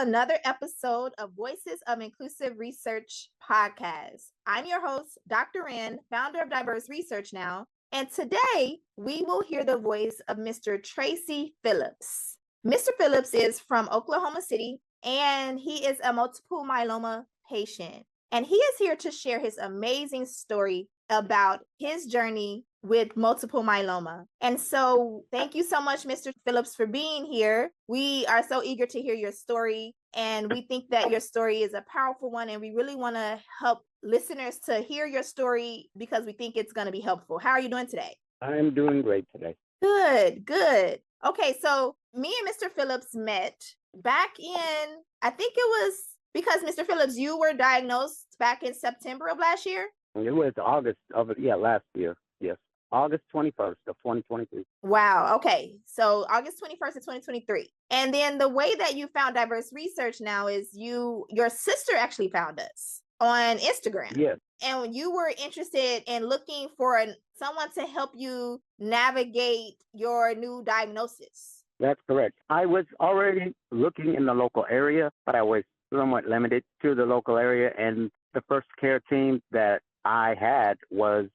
another episode of Voices of Inclusive Research podcast. I'm your host, Dr. Ren, founder of Diverse Research Now, and today we will hear the voice of Mr. Tracy Phillips. Mr. Phillips is from Oklahoma City, and he is a multiple myeloma patient. And he is here to share his amazing story about his journey with multiple myeloma. And so thank you so much, Mr. Phillips, for being here. We are so eager to hear your story, and we think that your story is a powerful one, and we really want to help listeners to hear your story because we think it's going to be helpful. How are you doing today? I'm doing great today. Good, good. Okay, so me and Mr. Phillips met back in, I think it was because Mr. Phillips, you were diagnosed back in September of last year? It was August of, last year. Yes. August 21st of 2023. Wow. Okay. So August 21st of 2023. And then the way that you found Diverse Research Now is your sister actually found us on Instagram. Yes. And you were interested in looking for someone to help you navigate your new diagnosis. That's correct. I was already looking in the local area, but I was somewhat limited to the local area. And the first care team that I had was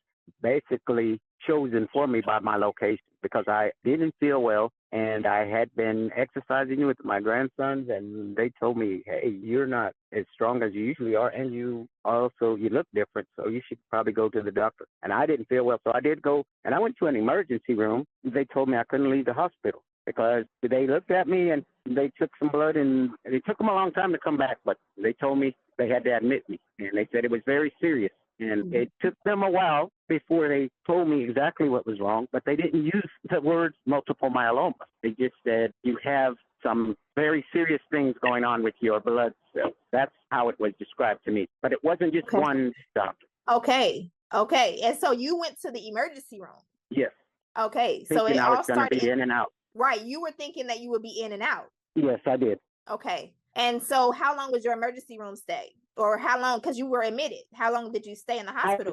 basically chosen for me by my location because I didn't feel well and I had been exercising with my grandsons, and they told me, hey, you're not as strong as you usually are, and you look different, so you should probably go to the doctor. And I didn't feel well, so I did go, and I went to an emergency room. They told me I couldn't leave the hospital because they looked at me and they took some blood, and it took them a long time to come back, but they told me they had to admit me, and they said it was very serious. And it took them a while before they told me exactly what was wrong, but they didn't use the words multiple myeloma. They just said, you have some very serious things going on with your blood cells. That's how it was described to me. But it wasn't just one doctor. Okay. And so you went to the emergency room? Yes. Okay. Thinking so it I all was going to be in and out. Right. You were thinking that you would be in and out. Yes, I did. Okay. And so how long was your emergency room stay? Or how long, because you were admitted, how long did you stay in the hospital?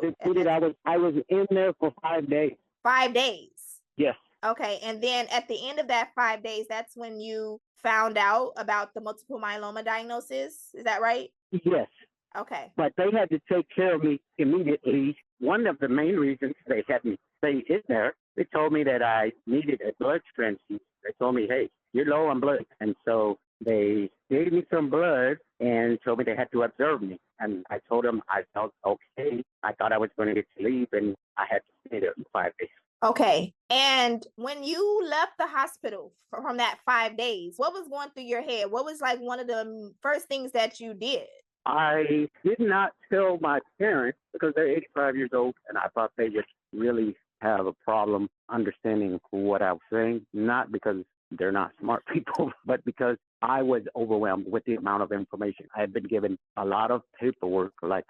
I was in there for 5 days. 5 days? Yes. Okay. And then at the end of that 5 days, that's when you found out about the multiple myeloma diagnosis. Is that right? Yes. Okay. But they had to take care of me immediately. One of the main reasons they had me stay in there, they told me that I needed a blood transfusion. They told me, hey, you're low on blood. And so they gave me some blood and told me they had to observe me. And I told them I felt okay. I thought I was going to get to leave, and I had to stay there for 5 days. Okay. And when you left the hospital from that 5 days, what was going through your head? What was like one of the first things that you did? I did not tell my parents because they're 85 years old, and I thought they would really have a problem understanding what I was saying, not because they're not smart people, but because I was overwhelmed with the amount of information. I had been given a lot of paperwork, like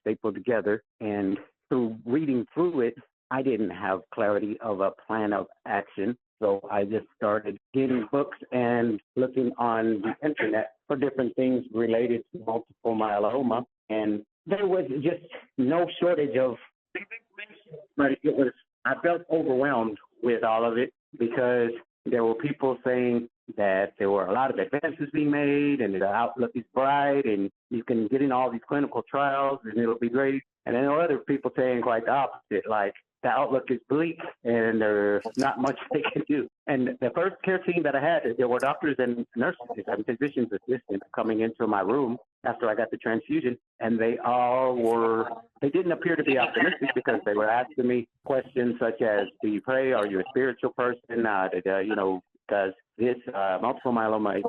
stapled together, and through reading through it, I didn't have clarity of a plan of action. So I just started getting books and looking on the internet for different things related to multiple myeloma. And there was just no shortage of information, but I felt overwhelmed with all of it because there were people saying that there were a lot of advances being made and the outlook is bright and you can get in all these clinical trials and it'll be great. And then there were other people saying quite the opposite, like the outlook is bleak and there's not much they can do. And the first care team that I had, there were doctors and nurses and physician's assistants coming into my room after I got the transfusion, and they didn't appear to be optimistic because they were asking me questions such as, do you pray? Are you a spiritual person? Because this multiple myeloma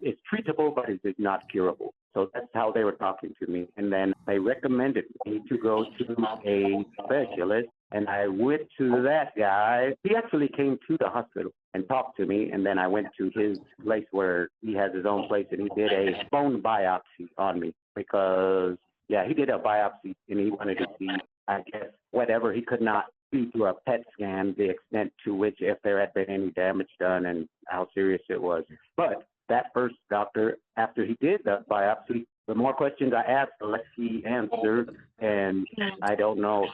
it's treatable, but it's not curable. So that's how they were talking to me. And then they recommended me to go to a specialist. And I went to that guy. He actually came to the hospital and talked to me. And then I went to his place where he has his own place, and he did a bone biopsy on me because, he did a biopsy and he wanted to see, I guess, whatever he could not see through a PET scan, the extent to which, if there had been any damage done and how serious it was. But that first doctor, after he did the biopsy, the more questions I asked, the less he answered. And I don't know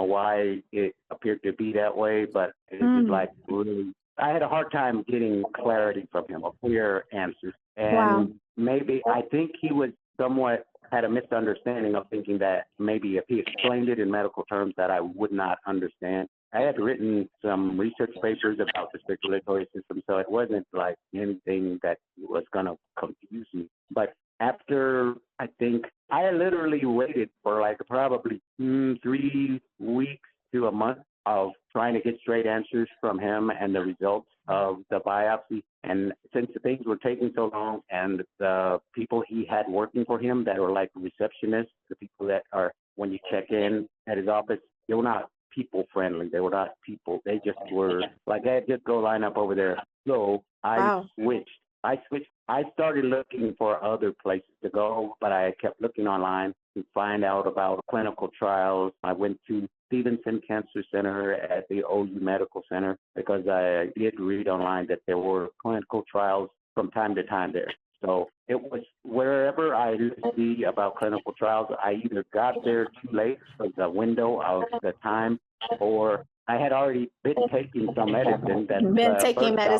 why it appeared to be that way, but it was like really I had a hard time getting clarity from him, clear answers. Wow. And maybe I think he was somewhat had a misunderstanding of thinking that maybe if he explained it in medical terms that I would not understand. I had written some research papers about the circulatory system, so it wasn't like anything that was going to confuse me. But after, I think, I literally waited for like probably 3 weeks to a month of trying to get straight answers from him and the results of the biopsy. And since things were taking so long and the people he had working for him that were like receptionists, the people that are, when you check in at his office, they were not people friendly. They were not people. They just were like, hey, just go line up over there. So I switched. I started looking for other places to go, but I kept looking online to find out about clinical trials. I went to Stevenson Cancer Center at the OU Medical Center because I did read online that there were clinical trials from time to time there. So it was wherever I see about clinical trials, I either got there too late for the window of the time, or I had already been taking some medicine that the first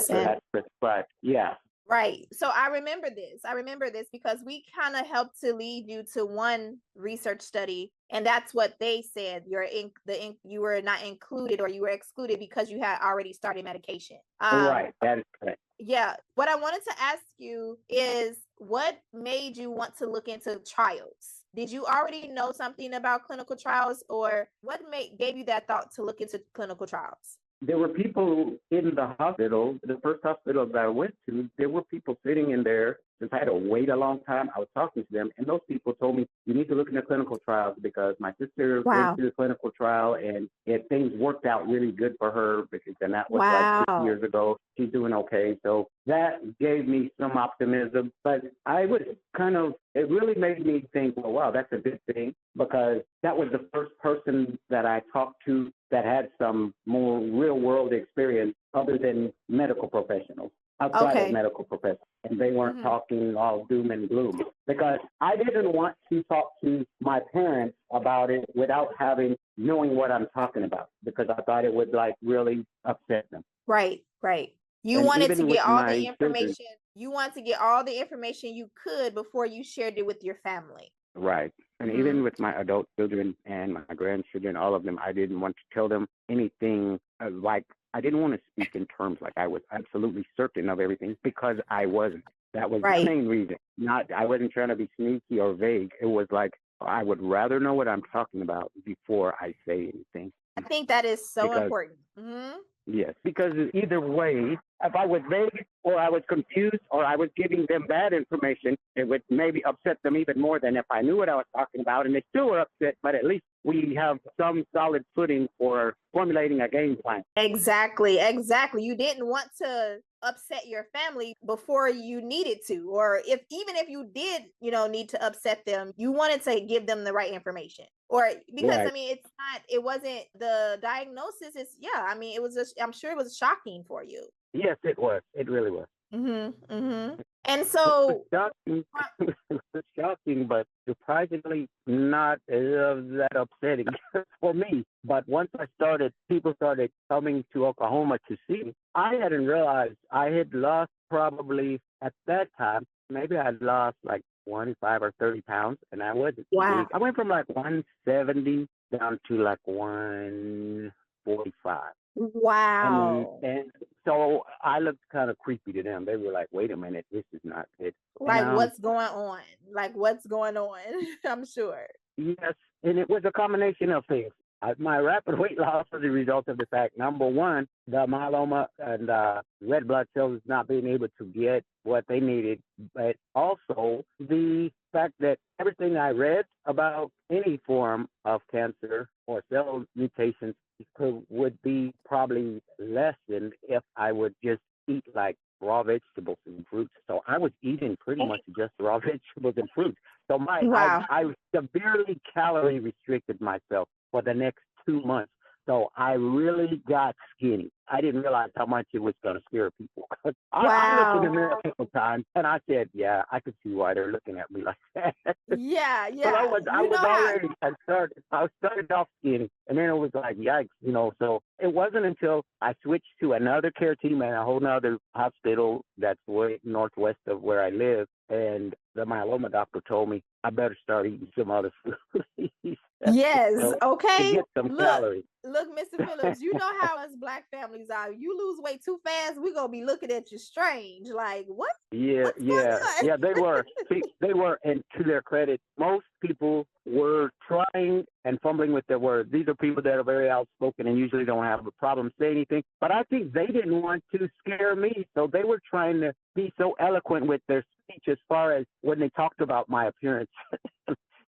doctor had prescribed. Yeah. Right. So I remember this because we kind of helped to lead you to one research study, and that's what they said. You were not included, or you were excluded because you had already started medication. Right. That is correct. Yeah. What I wanted to ask you is, what made you want to look into trials? Did you already know something about clinical trials, or what gave you that thought to look into clinical trials? There were people in the hospital, the first hospital that I went to, there were people sitting in there. Since I had to wait a long time, I was talking to them, and those people told me, you need to look into clinical trials because my sister went to the clinical trial, and things worked out really good for her because then that was like 6 years ago. She's doing okay. So that gave me some optimism. But I was it really made me think, well, wow, that's a good thing, because that was the first person that I talked to that had some more real world experience other than medical professionals, outside of medical professionals. And they weren't talking all doom and gloom, because I didn't want to talk to my parents about it without knowing what I'm talking about, because I thought it would like really upset them. Right. You wanted to get all the information. You wanted to get all the information you could before you shared it with your family. Right. And even with my adult children and my grandchildren, all of them, I didn't want to tell them anything like, I didn't want to speak in terms like I was absolutely certain of everything, because I wasn't. That was the main reason. I wasn't trying to be sneaky or vague. It was like, I would rather know what I'm talking about before I say anything. I think that is so important. Yes, because either way, if I was vague or I was confused or I was giving them bad information, it would maybe upset them even more than if I knew what I was talking about and they still were upset, but at least we have some solid footing for formulating a game plan. Exactly. You didn't want to upset your family before you needed to, or even if you did, need to upset them, you wanted to give them the right information. Or because it wasn't the diagnosis. It was I'm sure it was shocking for you. Yes, it was. It really was. And so it was shocking, but surprisingly not that upsetting for me. But once people started coming to Oklahoma to see me, I hadn't realized I had lost probably at that time, maybe I'd lost like 25 or 30 pounds, and I wasn't big. I went from like 170 down to like 145. Wow. And so I looked kind of creepy to them. They were like, wait a minute, this is not good. Like, what's going on? I'm sure. Yes, and it was a combination of things. My rapid weight loss was a result of the fact, number one, the myeloma and red blood cells not being able to get what they needed, but also the fact that everything I read about any form of cancer or cell mutations would be probably lessened if I would just eat like raw vegetables and fruits. So I was eating pretty much just raw vegetables and fruits. So I severely calorie restricted myself for the next 2 months So I really got skinny. I didn't realize how much it was going to scare people. I looked in the Wow. mirror a couple times and I said, yeah, I could see why they're looking at me like that. Yeah, But yeah. I You was know how already, I started off skinny and then it was like, yikes, so it wasn't until I switched to another care team at a whole nother hospital that's way northwest of where I live. And the myeloma doctor told me I better start eating some other food. Yes, So to okay. get some calories. Look, Mr. Phillips, you know how us Black families are. You lose weight too fast, we're gonna be looking at you strange. Like, what? Yeah, What's going on? they were. See, they were, and to their credit, most people were trying and fumbling with their words. These are people that are very outspoken and usually don't have a problem saying anything. But I think they didn't want to scare me, so they were trying to be so eloquent with their speech as far as when they talked about my appearance.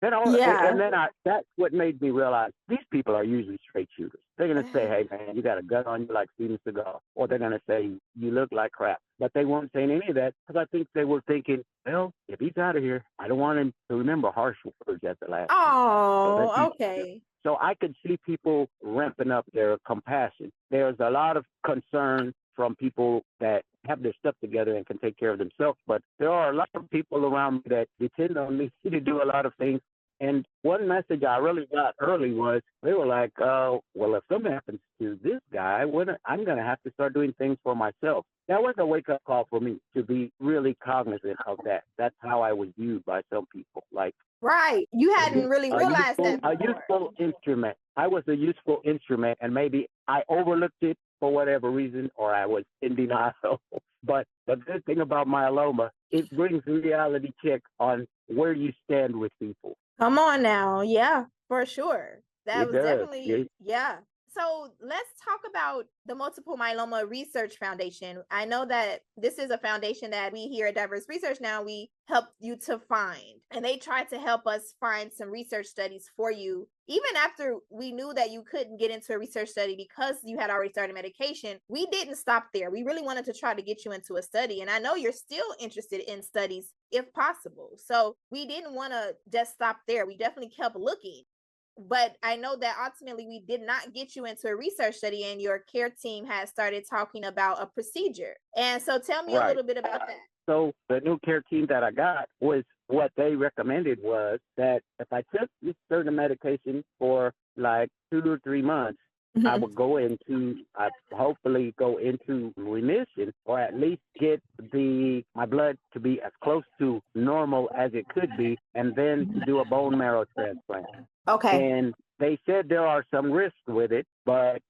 Yeah. And then that's what made me realize these people are usually straight shooters. They're going to say, hey, man, you got a gun on you like Steven Seagal. Or they're going to say, you look like crap. But they weren't saying any of that because I think they were thinking, well, if he's out of here, I don't want him to remember harsh words at the last. Oh, okay. So I could see people ramping up their compassion. There's a lot of concern from people that have their stuff together and can take care of themselves. But there are a lot of people around me that depend on me to do a lot of things. And one message I really got early was they were like, well, if something happens to this guy, I'm going to have to start doing things for myself. That was a wake-up call for me to be really cognizant of that. That's how I was viewed by some people. Like, right. You hadn't really realized that before. A useful instrument. I was a useful instrument, and maybe I overlooked it for whatever reason, or I was in denial. But the good thing about myeloma, it brings reality check on where you stand with people. Come on now. Yeah, for sure. That It was does. definitely, yeah. So let's talk about the Multiple Myeloma Research Foundation. I know that this is a foundation that we here at Diverse Research Now, we help you to find. And they tried to help us find some research studies for you. Even after we knew that you couldn't get into a research study because you had already started medication, we didn't stop there. We really wanted to try to get you into a study. And I know you're still interested in studies if possible. So we didn't want to just stop there. We definitely kept looking. But I know that ultimately we did not get you into a research study and your care team has started talking about a procedure. And so tell me a little bit about that. So the new care team that I got was what they recommended was that if I took this certain medication for like 2 or 3 months, I would hopefully go into remission or at least get my blood to be as close to normal as it could be and then to do a bone marrow transplant. Okay. And they said there are some risks with it, but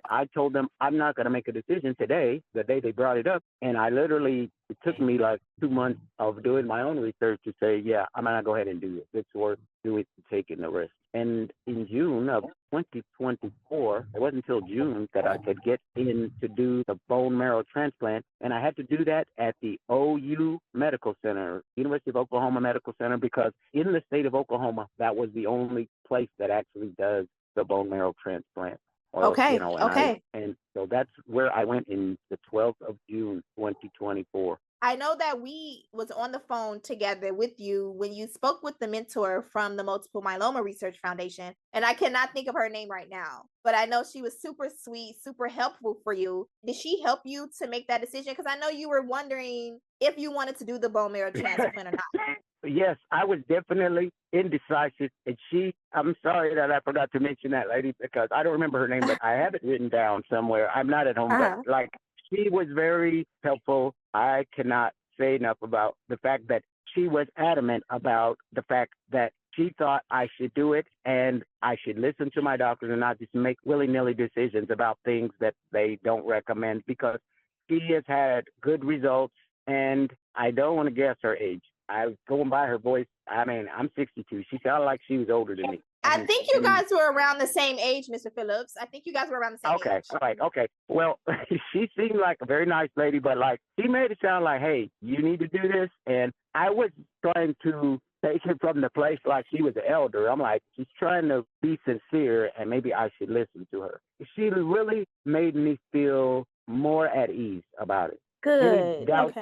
I told them I'm not going to make a decision today, the day they brought it up. And it took me like 2 months of doing my own research to say, yeah, I'm going to go ahead and do this. It's worth taking the risk. And in June of 2024, it wasn't until June that I could get in to do the bone marrow transplant. And I had to do that at the OU Medical Center, University of Oklahoma Medical Center, because in the state of Oklahoma, that was the only place that actually does the bone marrow transplant. Okay. And so that's where I went in the 12th of June, 2024. I know that we was on the phone together with you when you spoke with the mentor from the Multiple Myeloma Research Foundation. And I cannot think of her name right now, but I know she was super sweet, super helpful for you. Did she help you to make that decision? Because I know you were wondering if you wanted to do the bone marrow transplant or not. Yes, I was definitely indecisive. And I'm sorry that I forgot to mention that lady because I don't remember her name, but I have it written down somewhere. I'm not at home, but she was very helpful. I cannot say enough about the fact that she was adamant about the fact that she thought I should do it and I should listen to my doctors and not just make willy-nilly decisions about things that they don't recommend because she has had good results and I don't want to guess her age. I was going by her voice. I mean, I'm 62. She sounded like she was older than me. I think you guys were around the same age, Mr. Phillips. I think you guys were around the same age. Okay, all right, okay. Well, she seemed like a very nice lady, but like she made it sound like, hey, you need to do this. And I was trying to take it from the place like she was an elder. I'm like, she's trying to be sincere and maybe I should listen to her. She really made me feel more at ease about it. Good. Any doubts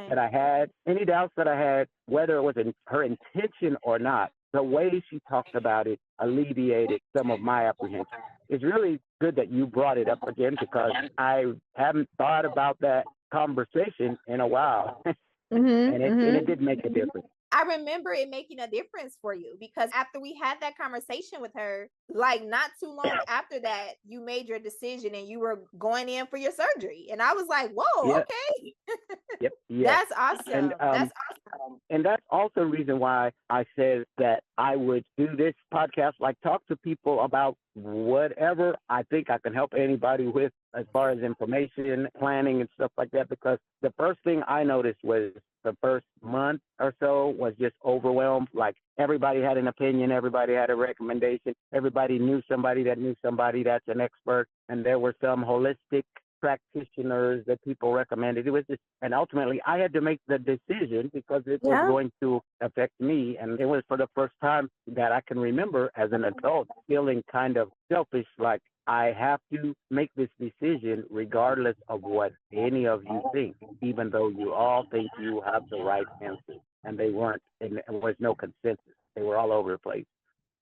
that I had, whether it was her intention or not, the way she talked about it alleviated some of my apprehension. It's really good that you brought it up again because I haven't thought about that conversation in a while. And it did make a difference. I remember it making a difference for you because after we had that conversation with her, like not too long after that, you made your decision and you were going in for your surgery. And I was like, whoa, Yep. okay. Yep. That's awesome. And that's awesome. And that's also the reason why I said that I would do this podcast, like talk to people about whatever I think I can help anybody with as far as information, planning and stuff like that. Because the first thing I noticed was the first month or so was just overwhelmed. Like everybody had an opinion, everybody had a recommendation, everybody knew somebody that's an expert, and there were some holistic practitioners that people recommended. It was just, and ultimately I had to make the decision because it was going to affect me. And it was for the first time that I can remember as an adult feeling kind of selfish, like I have to make this decision regardless of what any of you think, even though you all think you have the right answer. And they weren't, and there was no consensus. They were all over the place.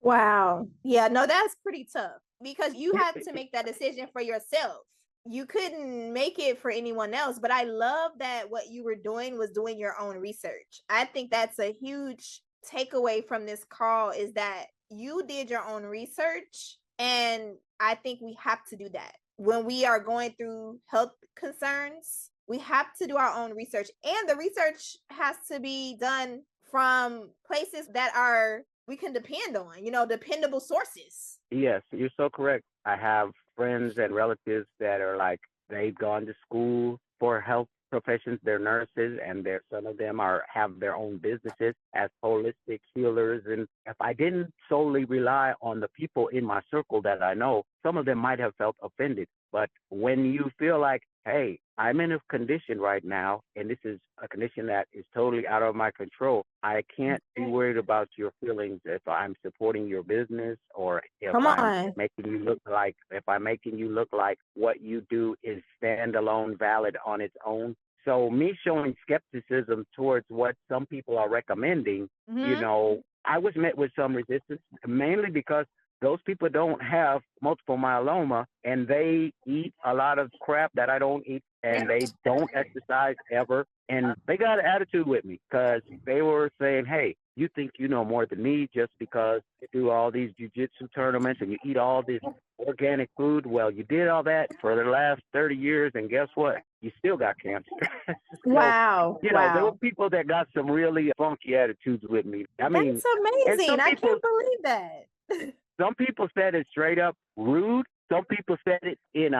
Wow. Yeah, no, that's pretty tough because you had to make that decision for yourself. You couldn't make it for anyone else, but I love that what you were doing was doing your own research. I think that's a huge takeaway from this call is that you did your own research, and I think we have to do that. When we are going through health concerns, we have to do our own research, and the research has to be done from places that are we can depend on, dependable sources. Yes, you're so correct. I have friends and relatives that are like, they've gone to school for health professions. They're nurses, and some of them have their own businesses as holistic healers. And if I didn't solely rely on the people in my circle that I know, some of them might have felt offended. But when you feel like, hey, I'm in a condition right now, and this is a condition that is totally out of my control, I can't be worried about your feelings if I'm supporting your business or if I'm making you look like what you do is standalone valid on its own. So me showing skepticism towards what some people are recommending, I was met with some resistance, mainly because those people don't have multiple myeloma, and they eat a lot of crap that I don't eat, and they don't exercise ever. And they got an attitude with me because they were saying, hey, you think you know more than me just because you do all these jiu-jitsu tournaments and you eat all this organic food. Well, you did all that for the last 30 years, and guess what? You still got cancer. So, wow. There were people that got some really funky attitudes with me. I mean, that's amazing. I can't believe that. Some people said it straight up rude. Some people said it in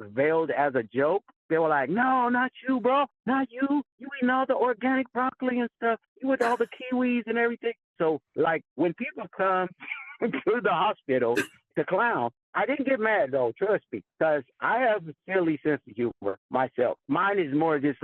veiled as a joke. They were like, no, not you, bro. Not you. You eating all the organic broccoli and stuff. You with all the kiwis and everything. So, when people come to the hospital to clown, I didn't get mad, though, trust me, because I have a silly sense of humor myself. Mine is more just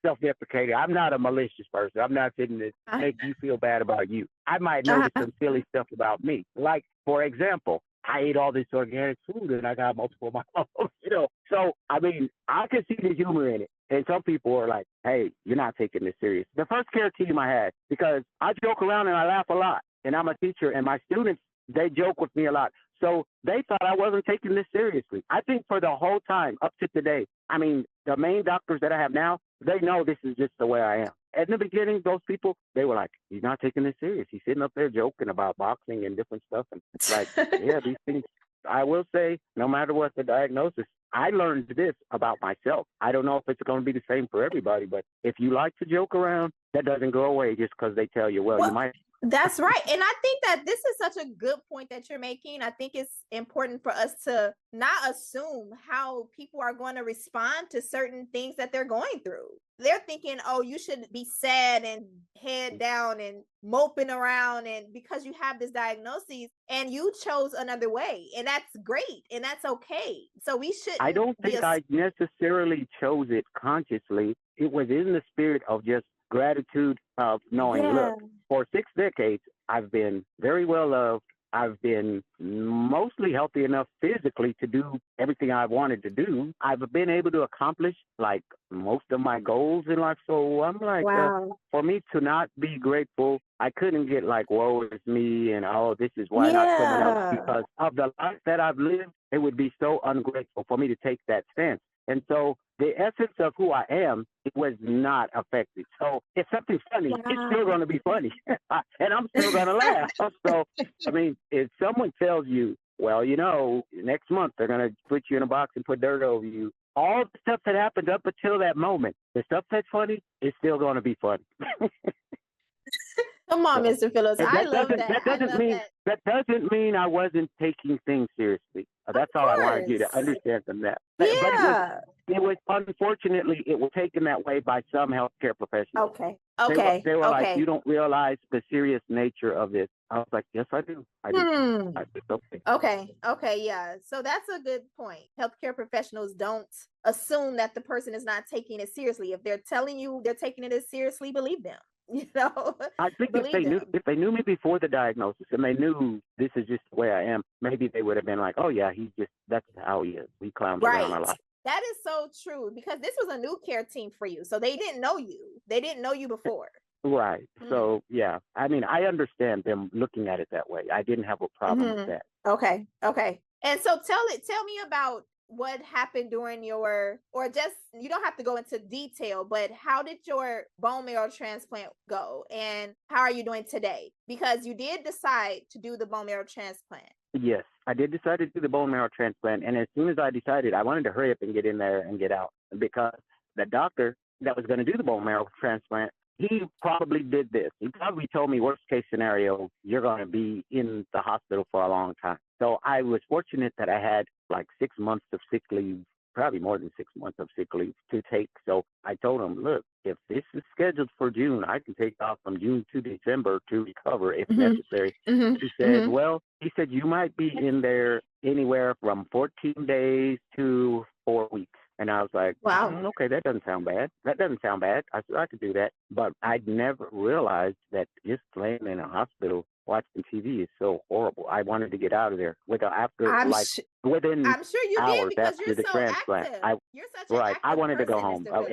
self-deprecating. I'm not a malicious person. I'm not sitting to make you feel bad about you. I might notice some silly stuff about me. Like, for example, I ate all this organic food and I got multiple myeloma, So, I mean, I can see the humor in it. And some people are like, hey, you're not taking this serious. The first care team I had, because I joke around and I laugh a lot. And I'm a teacher, and my students, they joke with me a lot. So they thought I wasn't taking this seriously. I think for the whole time up to today, I mean, the main doctors that I have now, they know this is just the way I am. At the beginning, those people, they were like, he's not taking this serious. He's sitting up there joking about boxing and different stuff. And it's like, yeah, these things, I will say, no matter what the diagnosis, I learned this about myself. I don't know if it's going to be the same for everybody, but if you like to joke around, that doesn't go away just because they tell you, well, you might. That's right. And I think that this is such a good point that you're making. I think it's important for us to not assume how people are going to respond to certain things that they're going through. They're thinking, oh, you should be sad and head down and moping around, and because you have this diagnosis, and you chose another way, and that's great, and that's okay. So we should. I don't think I necessarily chose it consciously. It was in the spirit of just gratitude of knowing, look, for 6 decades, I've been very well loved. I've been mostly healthy enough physically to do everything I wanted to do. I've been able to accomplish like most of my goals in life. So I'm like, Wow. for me to not be grateful, I couldn't get like, woe is me and, oh, this is why not someone else, Yeah. because of the life that I've lived. It would be so ungrateful for me to take that stance. And so the essence of who I am, it was not affected. So if something's funny, it's still going to be funny. And I'm still going to laugh. So, I mean, if someone tells you, well, you know, next month they're going to put you in a box and put dirt over you, all the stuff that happened up until that moment, the stuff that's funny is still going to be funny. Come on, So, Mr. Phillips. and I love that. that doesn't mean I wasn't taking things seriously. That's all I wanted you to understand from that. But Yeah. it was unfortunately it was taken that way by some healthcare professionals. Okay. They were like, Okay. you don't realize the serious nature of this. I was like, yes, I do. I do. Okay. Yeah. So that's a good point. Healthcare professionals don't assume that the person is not taking it seriously. If they're telling you they're taking it as seriously, believe them. You know, I think if they knew me before the diagnosis and they knew this is just the way I am, maybe they would have been like, oh yeah, that's how he is. He clowns around a lot. That is so true, because this was a new care team for you. So they didn't know you. They didn't know you before. Right. So yeah, I mean, I understand them looking at it that way. I didn't have a problem with that. Okay. And so tell me about what happened during your, or just, you don't have to go into detail, but how did your bone marrow transplant go and how are you doing today? Because you did decide to do the bone marrow transplant. Yes, I did decide to do the bone marrow transplant. And as soon as I decided, I wanted to hurry up and get in there and get out, because the doctor that was going to do the bone marrow transplant, he probably did this. He probably told me, worst case scenario, you're going to be in the hospital for a long time. So I was fortunate that I had like 6 months of sick leave, probably more than 6 months of sick leave to take. So I told him, look, if this is scheduled for June, I can take off from June to December to recover if necessary. He said, well, you might be in there anywhere from 14 days to 4 weeks. And I was like, wow, okay, that doesn't sound bad. I said, I could do that. But I'd never realized that just laying in a hospital watching TV is so horrible. I wanted to get out of there within I'm sure you hours did, because after you're the so transplant. active. You're such an active I wanted to go person, home,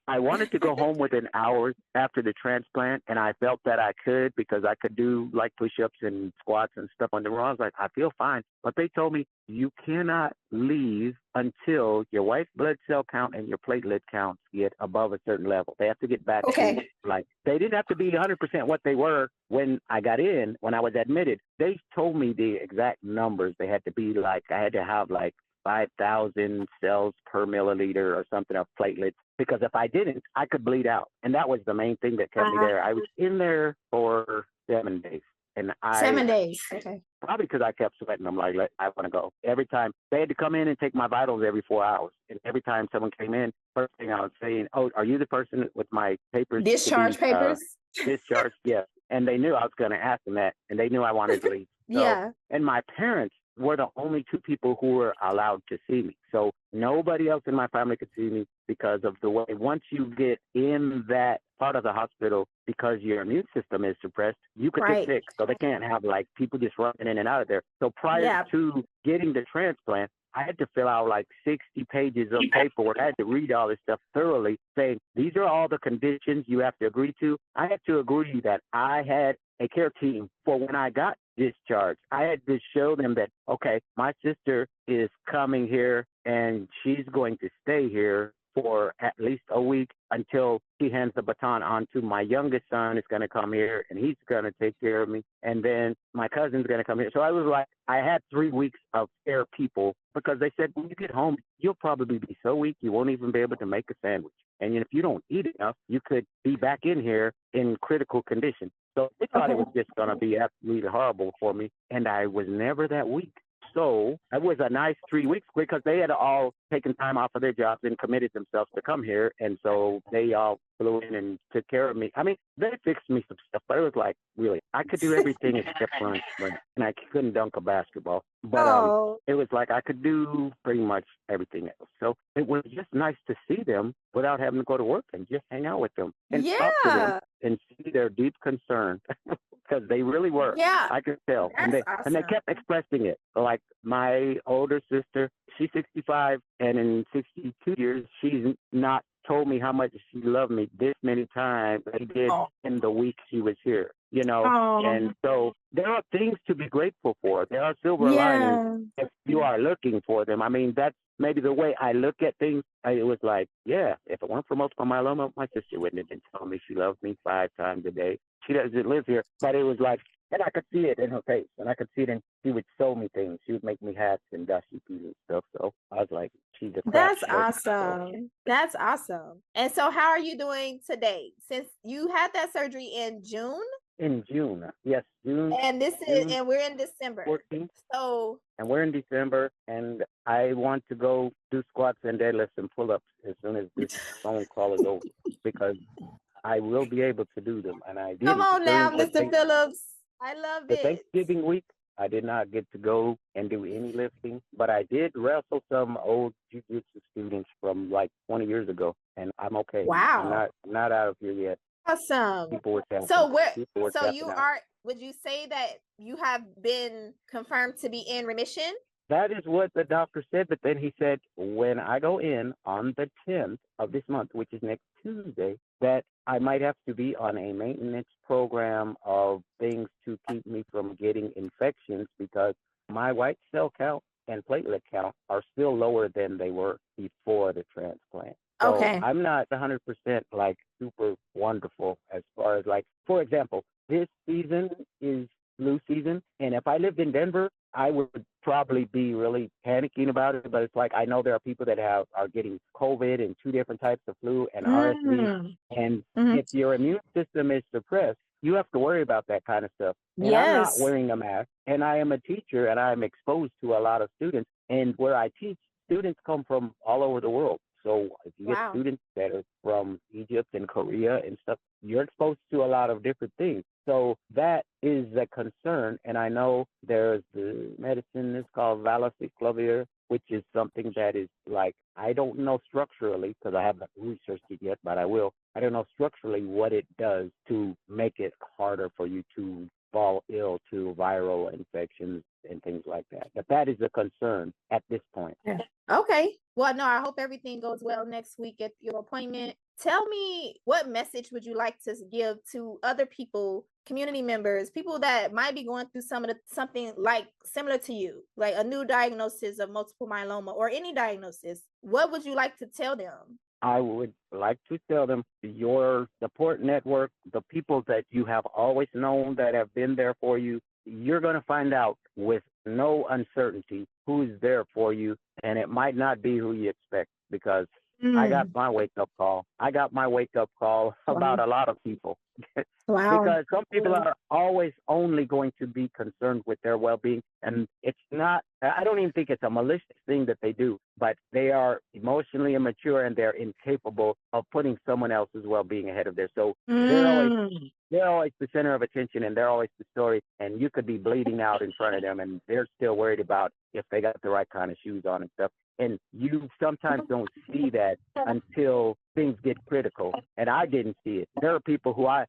I wanted to go home within hours after the transplant, and I felt that I could, because I could do like push-ups and squats and stuff on the row. I was like, I feel fine. But they told me you cannot leave until your white blood cell count and your platelet counts get above a certain level. They have to get back to, like, they didn't have to be 100% what they were when I got in, when I was admitted. They told me the exact numbers. They had to be like, I had to have like 5,000 cells per milliliter or something of platelets, because if I didn't, I could bleed out. And that was the main thing that kept me there. I was in there for 7 days. And 7 days. Okay. Probably because I kept sweating. I'm like, I want to go. Every time they had to come in and take my vitals every 4 hours. And every time someone came in, first thing I was saying, oh, are you the person with my papers? Discharge papers? Discharge, yes. And they knew I was going to ask them that. And they knew I wanted to leave. So, and my parents were the only two people who were allowed to see me. So nobody else in my family could see me because of the way, once you get in that part of the hospital, because your immune system is suppressed, you could get sick. So they can't have like people just running in and out of there. So prior to getting the transplant, I had to fill out like 60 pages of paperwork. I had to read all this stuff thoroughly, saying these are all the conditions you have to agree to. I had to agree that I had a care team for when I got discharged. I had to show them that, okay, my sister is coming here and she's going to stay here for at least a week until he hands the baton on to my youngest son. Is going to come here and he's going to take care of me. And then my cousin's going to come here. So I was like, I had 3 weeks of care people, because they said, when you get home, you'll probably be so weak you won't even be able to make a sandwich. And if you don't eat enough, you could be back in here in critical condition. So they thought it was just going to be absolutely horrible for me. And I was never that weak. So it was a nice 3 weeks, because they had all taken time off of their jobs and committed themselves to come here. And so they all flew in and took care of me. I mean, they fixed me some stuff, but it was like, really, I could do everything except run a sprint, and I couldn't dunk a basketball. But Oh, it was like I could do pretty much everything else. So it was just nice to see them without having to go to work and just hang out with them and talk to them yeah. and see their deep concern because they really were. Yeah. I could tell, and That's they awesome. kept expressing it. Like my older sister, she's 65, and in 62 years, she's not told me how much she loved me this many times they did Oh. in the week she was here, you know. Oh. And so there are things to be grateful for. There are silver linings Yeah. if you are looking for them. I mean, that's maybe the way I look at things. It was like, yeah, if it weren't for multiple myeloma, my sister wouldn't have been telling me she loves me 5 times a day. She doesn't live here, but it was like, and I could see it in her face, and I could see it in, she would sew me things. She would make me hats and dusty pieces and stuff. So I was like, she's a craft That's person. So awesome. That's awesome. And so how are you doing today? Since you had that surgery in June? in June, yes, June And this is, June and we're in December. 14th, So, and we're in December, and I want to go do squats and deadlifts and pull-ups as soon as this phone call is over because I will be able to do them. And I come didn't on now, during Mr. Phillips. I love the it. Thanksgiving week. I did not get to go and do any lifting, but I did wrestle some old jiu-jitsu students from like 20 years ago, and I'm okay. Wow. I'm not out of here yet. Awesome. People were tapping. So where, People were so tapping you out. are, would you say that you have been confirmed to be in remission? That is what the doctor said, but then he said, when I go in on the 10th of this month, which is next Tuesday, that I might have to be on a maintenance program of things to keep me from getting infections because my white cell count and platelet count are still lower than they were before the transplant. So Okay. I'm not 100% like super wonderful as far as like, for example, this season is flu season. And if I lived in Denver, I would probably be really panicking about it. But it's like I know there are people that are getting COVID and 2 different types of flu and RSV. And if your immune system is suppressed, you have to worry about that kind of stuff. And I'm not Yes. wearing a mask. And I am a teacher and I'm exposed to a lot of students. And where I teach, students come from all over the world. So if you get Wow. students that are from Egypt and Korea and stuff, you're exposed to a lot of different things. So that is a concern. And I know there's the medicine is called valaciclovir, which is something that is like, I don't know structurally because I haven't researched it yet, but I will. I don't know structurally what it does to make it harder for you to fall ill to viral infections and things like that. But that is a concern at this point. Yeah. Okay. Well, no, I hope everything goes well next week at your appointment. Tell me, what message would you like to give to other people, community members, people that might be going through something like similar to you, like a new diagnosis of multiple myeloma or any diagnosis? What would you like to tell them? I would like to tell them your support network, the people that you have always known that have been there for you, you're going to find out with no uncertainty who's there for you, and it might not be who you expect because I got my wake-up call. I got my wake-up call about a lot of people. Wow. Because some people are always only going to be concerned with their well-being, and it's not, I don't even think it's a malicious thing that they do, but they are emotionally immature and they're incapable of putting someone else's well-being ahead of theirs. So they're always the center of attention, and they're always the story, and you could be bleeding out in front of them, and they're still worried about if they got the right kind of shoes on and stuff. And you sometimes don't see that until things get critical. And I didn't see it. There are people who I've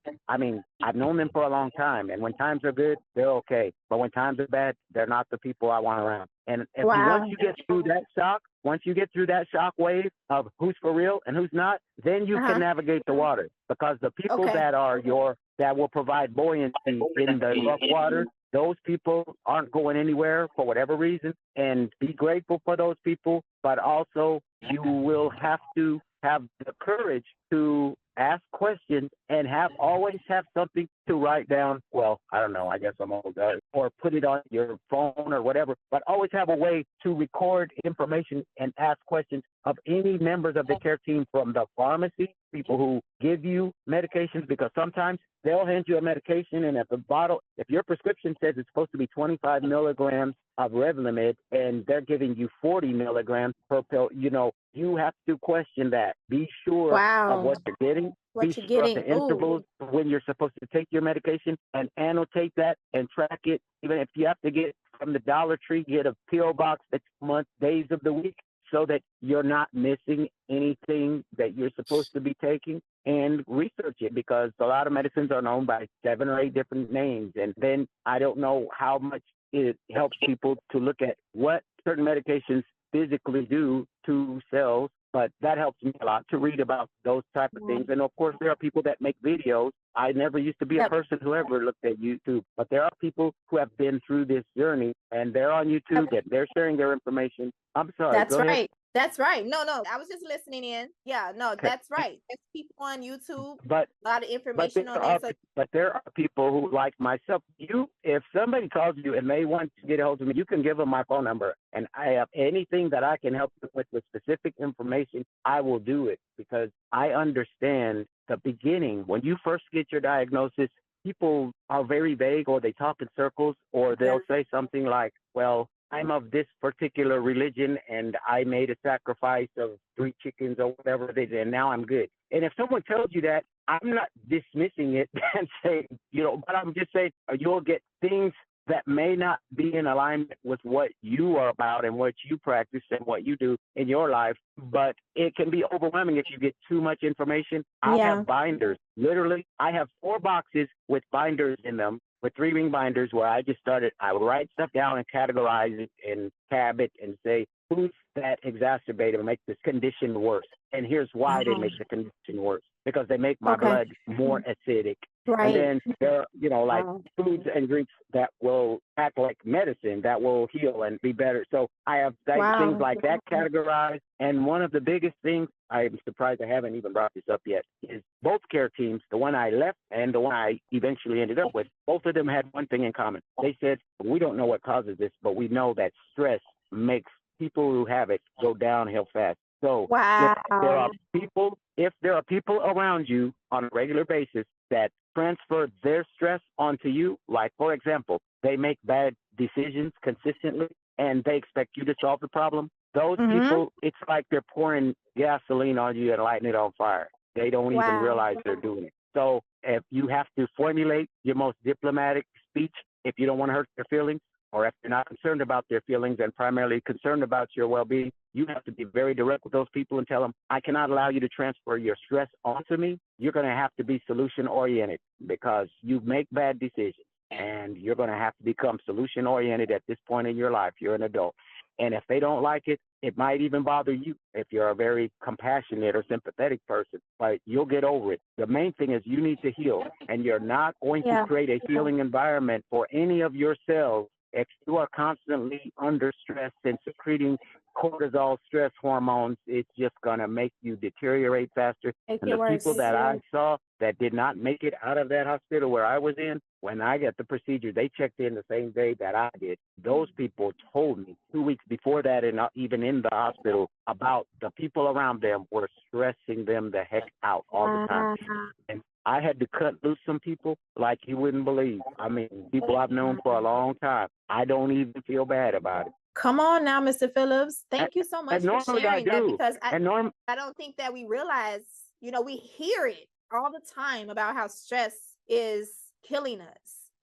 known them for a long time. And when times are good, they're okay. But when times are bad, they're not the people I want around. And once you get through that shock wave of who's for real and who's not, then you can navigate the water. Because the people that will provide buoyancy in the rough water, those people aren't going anywhere for whatever reason, and be grateful for those people. But also, you will have to have the courage to ask questions and always have something to write down. Well, I don't know. I guess I'm old, or put it on your phone or whatever. But always have a way to record information and ask questions of any members of the care team from the pharmacy, people who give you medications, because sometimes they'll hand you a medication, and at the bottle, if your prescription says it's supposed to be 25 milligrams of Revlimid, and they're giving you 40 milligrams per pill, you have to question that. Be sure of Wow. what you're getting. Be What you're sure of getting. the intervals when you're supposed to take your medication, and annotate that and track it. Even if you have to get from the Dollar Tree, get a pill box that's month, days of the week, so that you're not missing anything that you're supposed to be taking, and research it, because a lot of medicines are known by 7 or 8 different names. And then I don't know how much it helps people to look at what certain medications physically do to cells, but that helps me a lot to read about those type of things. And of course, there are people that make videos. I never used to be a person who ever looked at YouTube, but there are people who have been through this journey, and they're on YouTube, that they're sharing their information. I'm sorry. That's go right. ahead. That's right. No, I was just listening in. Yeah, no, Okay. that's right. There's people on YouTube, But a lot of information on there. But there are people who, like myself, if somebody calls you and they want to get a hold of me, you can give them my phone number, and I have anything that I can help you with specific information, I will do it, because I understand the beginning. When you first get your diagnosis, people are very vague, or they talk in circles, or they'll say something like, well, I'm of this particular religion, and I made a sacrifice of 3 chickens or whatever it is, and now I'm good. And if someone tells you that, I'm not dismissing it and saying, but I'm just saying you'll get things that may not be in alignment with what you are about and what you practice and what you do in your life. But it can be overwhelming if you get too much information. I have binders. Literally, I have 4 boxes with binders in them, with 3-ring binders, where I would write stuff down and categorize it and tab it and say, foods that exacerbate or make this condition worse. And here's why they make the condition worse. Because they make my blood more acidic. Right. And then there are, foods and drinks that will act like medicine, that will heal and be better. So I have things like that categorized. And one of the biggest things, I'm surprised I haven't even brought this up yet, is both care teams, the one I left and the one I eventually ended up with, both of them had one thing in common. They said, we don't know what causes this, but we know that stress makes people who have it go downhill fast. So if there are people around you on a regular basis that transfer their stress onto you, like, for example, they make bad decisions consistently and they expect you to solve the problem, those people, it's like they're pouring gasoline on you and lighting it on fire. They don't even realize they're doing it. So if you have to formulate your most diplomatic speech, if you don't want to hurt their feelings, or if you're not concerned about their feelings and primarily concerned about your well-being, you have to be very direct with those people and tell them, I cannot allow you to transfer your stress onto me. You're going to have to be solution-oriented, because you make bad decisions, and you're going to have to become solution-oriented at this point in your life. You're an adult. And if they don't like it, it might even bother you if you're a very compassionate or sympathetic person, but you'll get over it. The main thing is you need to heal, and you're not going to create a healing environment for any of your cells if you are constantly under stress and secreting cortisol, stress hormones. It's just going to make you deteriorate faster. And the people that I saw that did not make it out of that hospital where I was in, when I got the procedure, they checked in the same day that I did. Those people told me 2 weeks before that, and even in the hospital, about the people around them were stressing them the heck out all the time. And I had to cut loose some people like you wouldn't believe. I mean, people I've known for a long time. I don't even feel bad about it. Come on now, Mr. Phillips. Thank you so much for sharing that, because I don't think that we realize, we hear it all the time about how stress is killing us.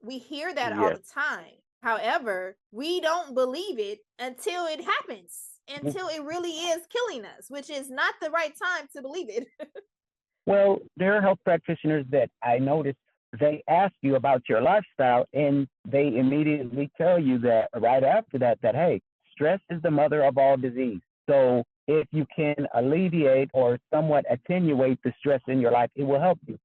We hear that all the time. However, we don't believe it until it happens, until it really is killing us, which is not the right time to believe it. Well, there are health practitioners that I noticed, they ask you about your lifestyle, and they immediately tell you that right after that, hey, stress is the mother of all disease. So if you can alleviate or somewhat attenuate the stress in your life, it will help you.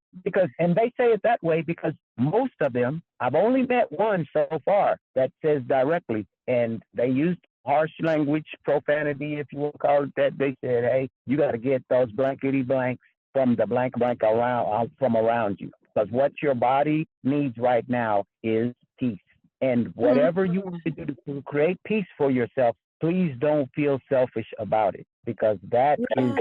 And they say it that way because most of them, I've only met one so far that says directly, and they used harsh language, profanity, if you will call it that. They said, hey, you got to get those blankety blanks from the blank around you. Because what your body needs right now is peace. And whatever you want to do to create peace for yourself, please don't feel selfish about it. because that is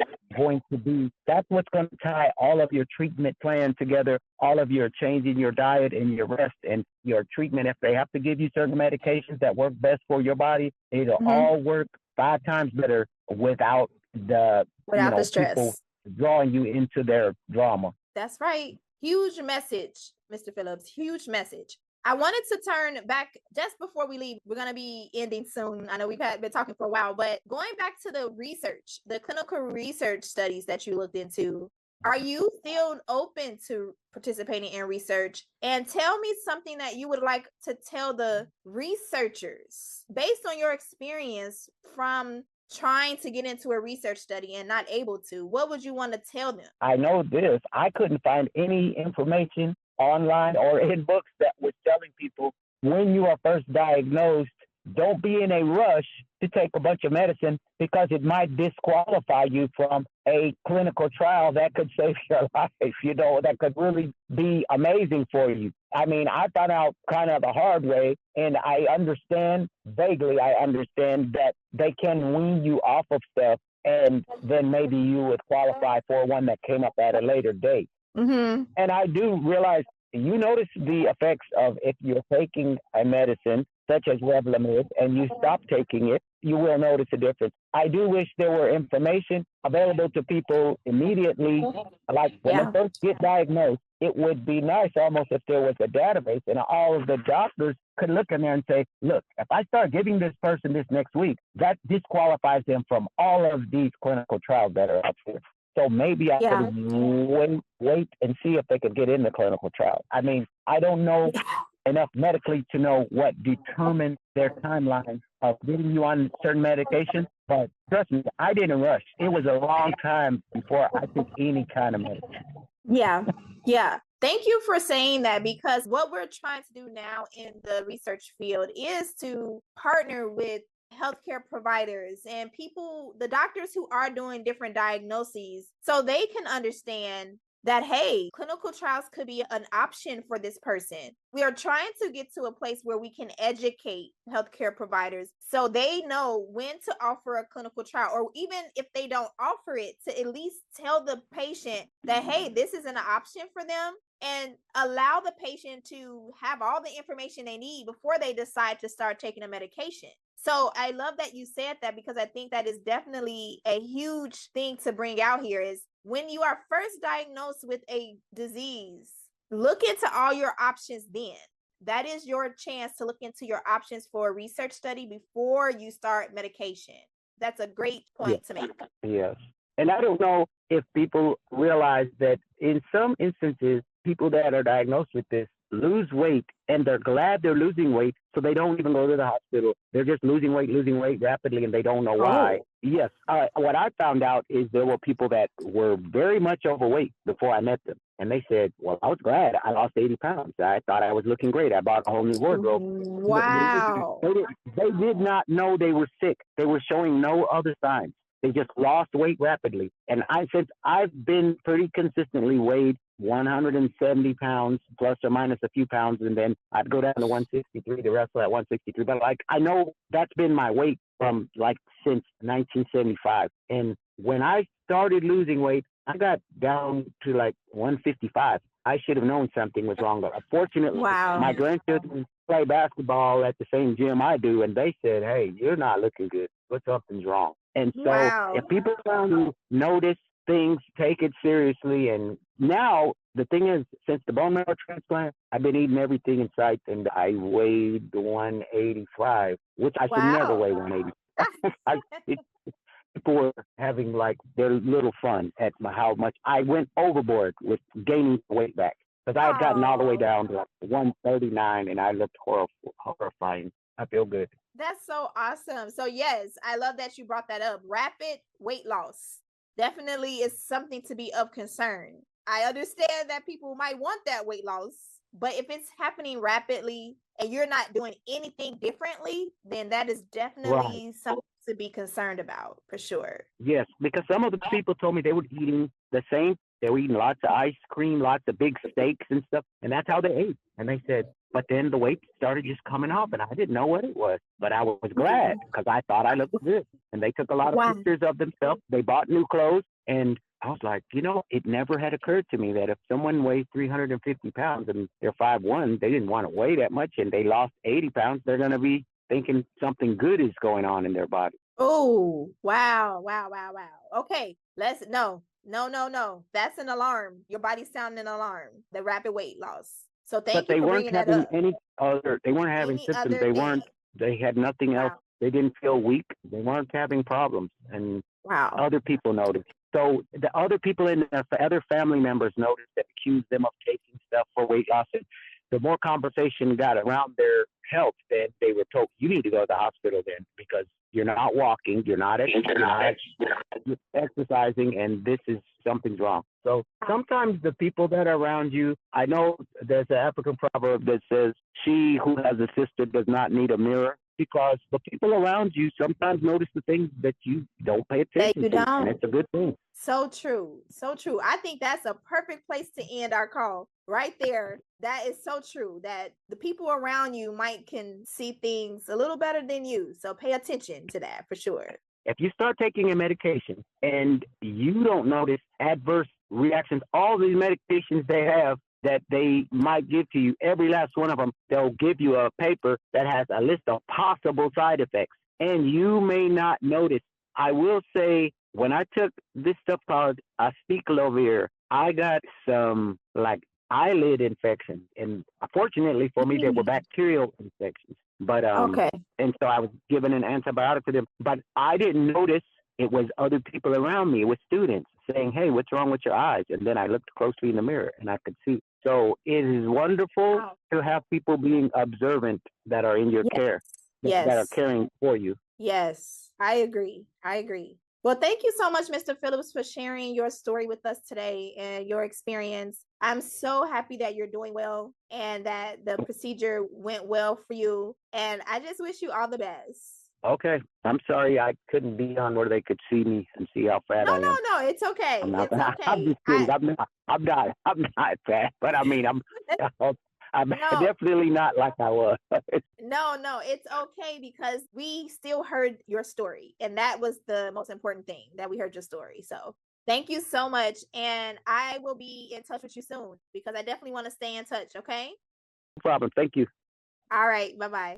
that's what's going to tie all of your treatment plan together, all of your changing your diet and your rest and your treatment. If they have to give you certain medications that work best for your body, it'll all work 5 times better without the the stress, people drawing you into their drama. That's right. Huge message, Mr. Phillips. Huge message. I wanted to turn back just before we leave. We're going to be ending soon. I know we've been talking for a while, but going back to the research, the clinical research studies that you looked into, are you still open to participating in research? And tell me something that you would like to tell the researchers based on your experience from trying to get into a research study and not able to. What would you want to tell them? I know this. I couldn't find any information online or in books that was telling people when you are first diagnosed, don't be in a rush to take a bunch of medicine because it might disqualify you from a clinical trial that could save your life, that could really be amazing for you. I mean, I found out kind of the hard way, and I understand that they can wean you off of stuff, and then maybe you would qualify for one that came up at a later date. Mm-hmm. And I do realize you notice the effects of if you're taking a medicine such as Revlimid and you stop taking it, you will notice a difference. I do wish there were information available to people immediately. Like when they first get diagnosed, it would be nice almost if there was a database and all of the doctors could look in there and say, look, if I start giving this person this next week, that disqualifies them from all of these clinical trials that are out there. So maybe I could wait and see if they could get in the clinical trial. I mean, I don't know enough medically to know what determines their timeline of getting you on certain medication, but trust me, I didn't rush. It was a long time before I took any kind of medicine. Yeah. Thank you for saying that, because what we're trying to do now in the research field is to partner with healthcare providers and people, the doctors who are doing different diagnoses, so they can understand that, hey, clinical trials could be an option for this person. We are trying to get to a place where we can educate healthcare providers so they know when to offer a clinical trial, or even if they don't offer it, to at least tell the patient that, hey, this is an option for them, and allow the patient to have all the information they need before they decide to start taking a medication. So I love that you said that, because I think that is definitely a huge thing to bring out here is when you are first diagnosed with a disease, look into all your options then. That is your chance to look into your options for a research study before you start medication. That's a great point to make. Yes. And I don't know if people realize that in some instances, people that are diagnosed with this lose weight and they're glad they're losing weight, so they don't even go to the hospital. They're just losing weight rapidly, and they don't know why. Yes. What I found out is there were people that were very much overweight before I met them. And they said, well, I was glad I lost 80 pounds. I thought I was looking great. I bought a whole new wardrobe. Wow. They did not know they were sick. They were showing no other signs. They just lost weight rapidly. And since I've been pretty consistently weighed 170 pounds, plus or minus a few pounds, and then I'd go down to 163, the rest of that 163. But I know that's been my weight from since 1975. And when I started losing weight, I got down to 155. I should have known something was wrong. But unfortunately, my grandchildren play basketball at the same gym I do, and they said, hey, you're not looking good. Something's wrong. And so if people trying to notice things, take it seriously. And now the thing is, since the bone marrow transplant, I've been eating everything in sight, and I weighed 185, which I should never weigh 180. People were having their little fun at how much I went overboard with gaining weight back, because I had gotten all the way down to 139, and I looked horrifying. I feel good. That's so awesome. So yes, I love that you brought that up. Rapid weight loss definitely is something to be of concern. I understand that people might want that weight loss, but if it's happening rapidly and you're not doing anything differently, then that is definitely something to be concerned about, for sure. Yes, because some of the people told me they were eating the same. They were eating lots of ice cream, lots of big steaks and stuff, and that's how they ate. And they said, But then the weight started just coming off, and I didn't know what it was. But I was glad because I thought I looked good. And they took a lot of Wow. pictures of themselves. They bought new clothes. And I was like, it never had occurred to me that if someone weighs 350 pounds and they're 5'1", they didn't want to weigh that much, and they lost 80 pounds, they're going to be thinking something good is going on in their body. Oh, wow. Okay, no. That's an alarm. Your body's sounding an alarm, the rapid weight loss. So thank you for bringing that up. They weren't having symptoms. They had nothing else. They didn't feel weak. They weren't having problems. And other people noticed. So the other people in the other family members noticed that accused them of taking stuff for weight loss. And the more conversation got around their health, then they were told, you need to go to the hospital then because you're not walking, you're not exercising, and something's wrong. So sometimes the people that are around you, I know there's an African proverb that says, she who has a sister does not need a mirror, because the people around you sometimes notice the things that you don't pay attention to, and it's a good thing. So true. I think that's a perfect place to end our call right there. That is so true, that the people around you can see things a little better than you. So pay attention to that for sure. If you start taking a medication and you don't notice adverse reactions, all these medications they have that they might give to you, every last one of them, they'll give you a paper that has a list of possible side effects, and you may not notice. I will say, when I took this stuff called aceclopir, I got some eyelid infections, and fortunately for me, they were bacterial infections. But and so I was given an antibiotic for them, but I didn't notice it was other people around me. It was students saying, "Hey, what's wrong with your eyes?" And then I looked closely in the mirror and I could see. So it is wonderful to have people being observant that are in your care, that are caring for you. Yes, I agree. Well, thank you so much, Mr. Phillips, for sharing your story with us today and your experience. I'm so happy that you're doing well and that the procedure went well for you. And I just wish you all the best. Okay. I'm sorry I couldn't be on where they could see me and see how fat I am. No, it's okay. I'm not, it's okay. I'm just kidding. I'm not fat, but I mean, I'm definitely not like I was. No, it's okay, because we still heard your story, and that was the most important thing, that we heard your story. So thank you so much, and I will be in touch with you soon, because I definitely want to stay in touch, okay? No problem. Thank you. All right, bye-bye.